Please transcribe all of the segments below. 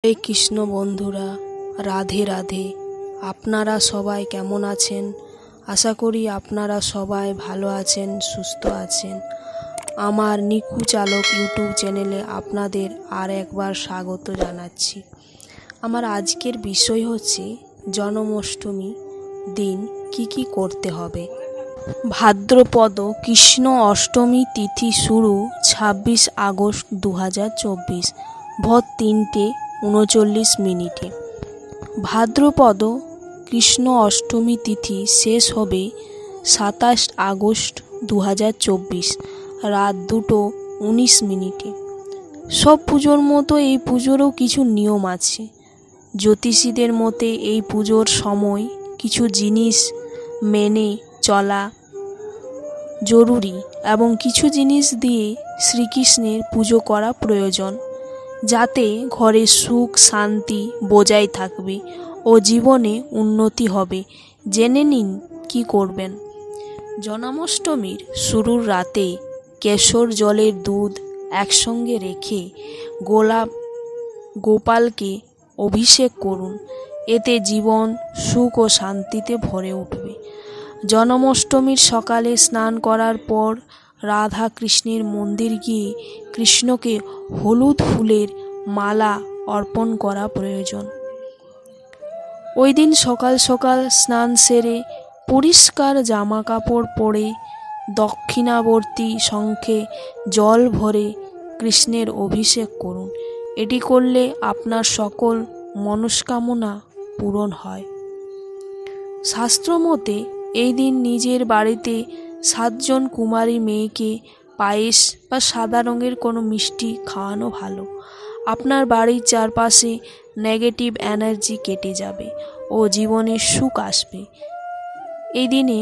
হরে কৃষ্ণ বন্ধুরা, রাধে রাধে। আপনারা সবাই কেমন আছেন? আশা করি আপনারা সবাই ভালো আছেন, সুস্থ আছেন। আমার নিকু চালক ইউটিউব চ্যানেলে আপনাদের আর একবার স্বাগত জানাচ্ছি। আমার আজকের বিষয় হচ্ছে জন্মাষ্টমী দিন কি করতে হবে। ভাদ্রপদ কৃষ্ণ অষ্টমী তিথি শুরু 26 আগস্ট 2024 ভোর 3:39। ভাদ্রপদ কৃষ্ণ অষ্টমী তিথি শেষ হবে 27 আগস্ট 2024 রাত 2:19। সব পুজোর মতো এই পুজোরও কিছু নিয়ম আছে। জ্যোতিষীদের মতে এই পুজোর সময় কিছু জিনিস মেনে চলা জরুরি এবং কিছু জিনিস দিয়ে শ্রীকৃষ্ণের পুজো করা প্রয়োজন, যাতে ঘরে সুখ শান্তি বজায় থাকবে ও জীবনে উন্নতি হবে। জেনে নিন কি করবেন। জন্মাষ্টমীর শুরুর রাতে কেশর জলের দুধ একসঙ্গে রেখে গোপালকে অভিষেক করুন। এতে জীবন সুখ ও শান্তিতে ভরে উঠবে। জন্মাষ্টমীর সকালে স্নান করার পর রাধা কৃষ্ণের মন্দির গিয়ে কৃষ্ণকে হলুদ ফুলের মালা অর্পণ করা প্রয়োজন। ওই দিন সকাল সকাল স্নান সেরে পরিষ্কার জামা কাপড় পরে দক্ষিণাবর্তী শঙ্খে জল ভরে কৃষ্ণের অভিষেক করুন। এটি করলে আপনার সকল মনস্কামনা পূরণ হয়। শাস্ত্রমতে এই দিন নিজের বাড়িতে 7 জন কুমারী মেয়েকে পায়েস বা সাদা রঙের কোনো মিষ্টি খাওয়ানো ভালো। আপনার বাড়ির চারপাশে নেগেটিভ এনার্জি কেটে যাবে ও জীবনে সুখ আসবে। এই দিনে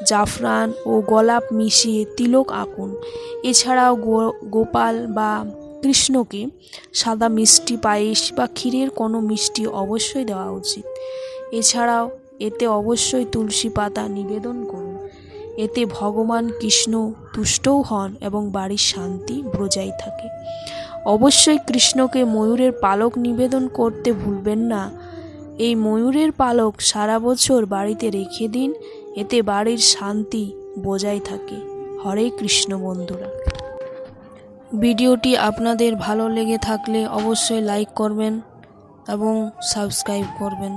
জাফরান ও গোলাপ মিশিয়ে তিলক আঁকুন। এছাড়াও গোপাল বা কৃষ্ণকে সাদা মিষ্টি পায়েস বা ক্ষীরের কোনো মিষ্টি অবশ্যই দেওয়া উচিত। এছাড়াও এতে অবশ্যই তুলসী পাতা নিবেদন করুন। এতে ভগবান কৃষ্ণ তুষ্টও হন এবং বাড়ির শান্তি বজায় থাকে। অবশ্যই কৃষ্ণকে ময়ূরের পালক নিবেদন করতে ভুলবেন না। এই ময়ূরের পালক সারা বছর বাড়িতে রেখে দিন, এতে বাড়ির শান্তি বজায় থাকে। হরে কৃষ্ণ বন্ধুরা, ভিডিওটি আপনাদের ভালো লেগে থাকলে অবশ্যই লাইক করবেন এবং সাবস্ক্রাইব করবেন।